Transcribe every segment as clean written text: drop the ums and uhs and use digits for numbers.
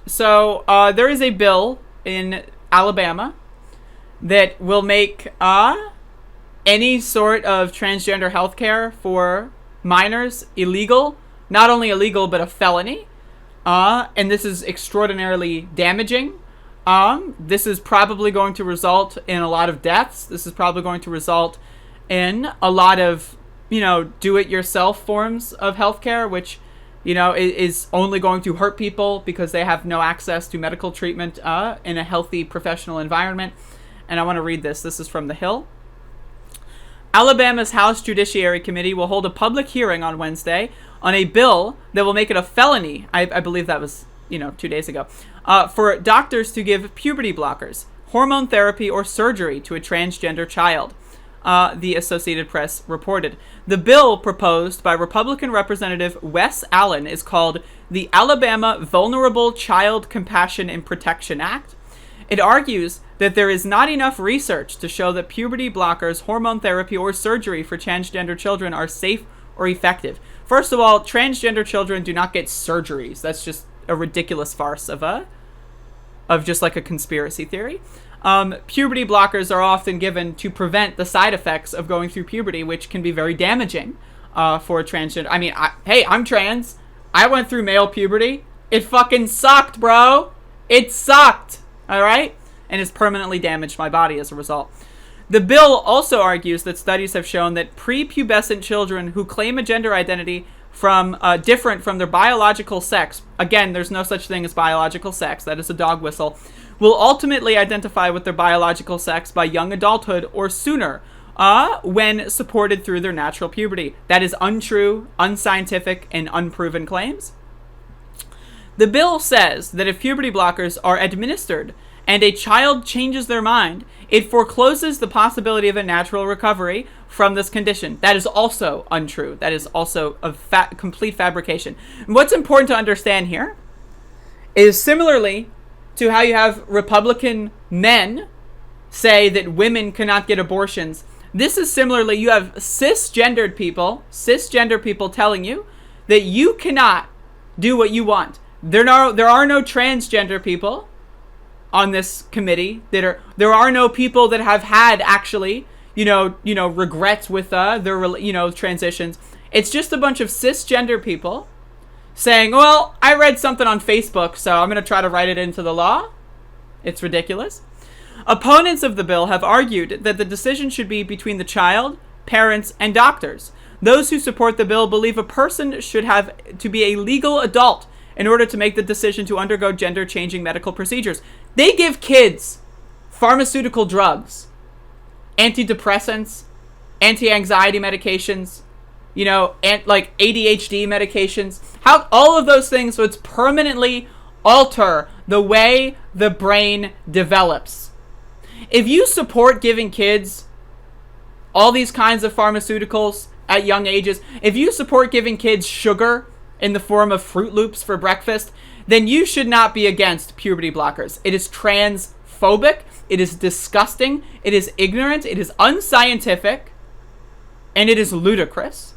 So there is a bill in Alabama that will make any sort of transgender healthcare for minors illegal. Not only illegal, but a felony. And this is extraordinarily damaging. This is probably going to result in a lot of deaths. This is probably going to result in a lot of, do-it-yourself forms of healthcare, which, is only going to hurt people because they have no access to medical treatment in a healthy professional environment. And I want to read this. This is from The Hill. Alabama's House Judiciary Committee will hold a public hearing on Wednesday on a bill that will make it a felony. I believe that was, 2 days ago. For doctors to give puberty blockers, hormone therapy, or surgery to a transgender child. The Associated Press reported. The bill proposed by Republican Representative Wes Allen is called the Alabama Vulnerable Child Compassion and Protection Act. It argues that there is not enough research to show that puberty blockers, hormone therapy, or surgery for transgender children are safe or effective. First of all, transgender children do not get surgeries. That's just a ridiculous farce of just like a conspiracy theory. Puberty blockers are often given to prevent the side effects of going through puberty, which can be very damaging for a transgender. I mean, I'm trans. I went through male puberty. It fucking sucked, bro. It sucked. All right? And has permanently damaged my body as a result. The bill also argues that studies have shown that prepubescent children who claim a gender identity from different from their biological sex, again, there's no such thing as biological sex, that is a dog whistle, will ultimately identify with their biological sex by young adulthood or sooner when supported through their natural puberty. That is untrue, unscientific, and unproven claims. The bill says that if puberty blockers are administered and a child changes their mind, it forecloses the possibility of a natural recovery from this condition. That is also untrue. That is also a complete fabrication. And what's important to understand here is, similarly to how you have Republican men say that women cannot get abortions, this is similarly, you have cisgender people telling you that you cannot do what you want. There are no transgender people on this committee. There are no people that have had actually, regrets with their, transitions. It's just a bunch of cisgender people saying, well, I read something on Facebook, so I'm going to try to write it into the law. It's ridiculous. Opponents of the bill have argued that the decision should be between the child, parents, and doctors. Those who support the bill believe a person should have to be a legal adult in order to make the decision to undergo gender-changing medical procedures. They give kids pharmaceutical drugs, antidepressants, anti-anxiety medications, and like ADHD medications. How all of those things would permanently alter the way the brain develops. If you support giving kids all these kinds of pharmaceuticals at young ages, if you support giving kids sugar in the form of Fruit Loops for breakfast, then you should not be against puberty blockers. It is transphobic. It is disgusting. It is ignorant. It is unscientific. And it is ludicrous.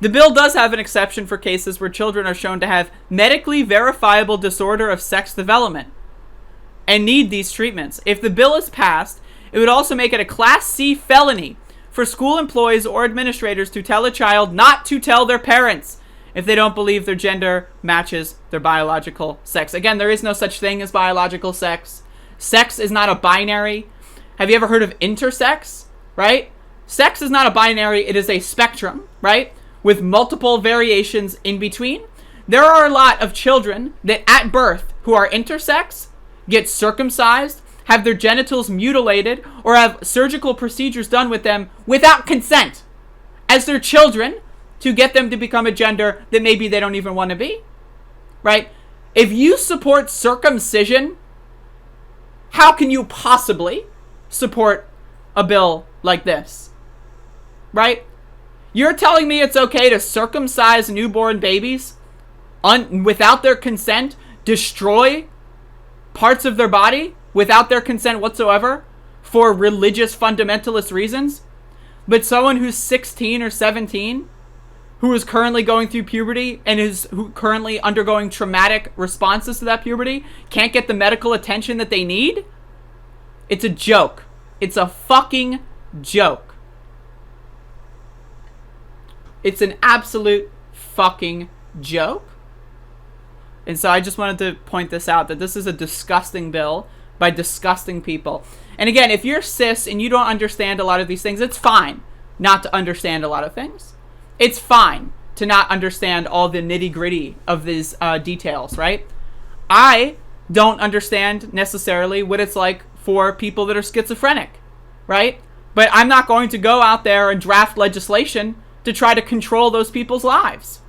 The bill does have an exception for cases where children are shown to have medically verifiable disorder of sex development and need these treatments. If the bill is passed, it would also make it a Class C felony for school employees or administrators to tell a child not to tell their parents if they don't believe their gender matches their biological sex. Again, there is no such thing as biological sex. Sex is not a binary. Have you ever heard of intersex? Right? Sex is not a binary. It is a spectrum, right? With multiple variations in between. There are a lot of children that at birth who are intersex, get circumcised, have their genitals mutilated, or have surgical procedures done with them without consent as their children to get them to become a gender that maybe they don't even want to be, right? If you support circumcision, how can you possibly support a bill like this, right? You're telling me it's okay to circumcise newborn babies without their consent, destroy parts of their body without their consent whatsoever for religious fundamentalist reasons? But someone who's 16 or 17 who is currently going through puberty and who currently undergoing traumatic responses to that puberty can't get the medical attention that they need? It's a joke. It's a fucking joke. It's an absolute fucking joke. And so I just wanted to point this out, that this is a disgusting bill by disgusting people. And again, if you're cis and you don't understand a lot of these things, it's fine not to understand a lot of things. It's fine to not understand all the nitty-gritty of these details, right? I don't understand necessarily what it's like for people that are schizophrenic, right? But I'm not going to go out there and draft legislation to try to control those people's lives,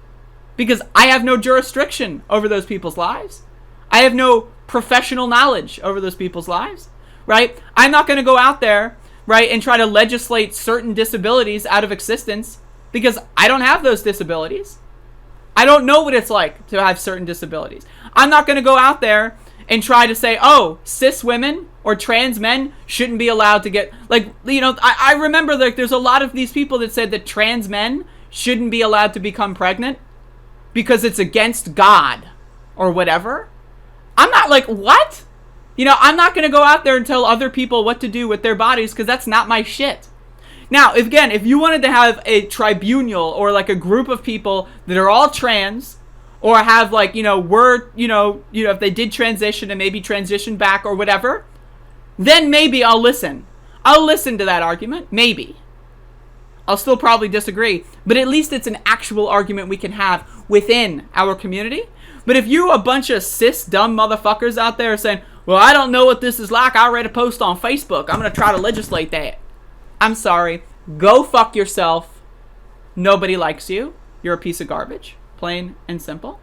because I have no jurisdiction over those people's lives. I have no professional knowledge over those people's lives, right? I'm not going to go out there, right, and try to legislate certain disabilities out of existence, because I don't have those disabilities. I don't know what it's like to have certain disabilities. I'm not going to go out there and try to say, oh, cis women or trans men shouldn't be allowed to get, like, you know, I remember, like, there's a lot of these people that said that trans men shouldn't be allowed to become pregnant because it's against God or whatever. I'm not like, what? You know, I'm not going to go out there and tell other people what to do with their bodies, because that's not my shit. Now, if you wanted to have a tribunal or like a group of people that are all trans, or have like, you know, if they did transition and maybe transition back or whatever, then maybe I'll listen. I'll listen to that argument. Maybe. I'll still probably disagree, but at least it's an actual argument we can have within our community. But if you a bunch of cis dumb motherfuckers out there saying, well, I don't know what this is like, I read a post on Facebook, I'm going to try to legislate that. I'm sorry. Go fuck yourself. Nobody likes you. You're a piece of garbage. Plain and simple.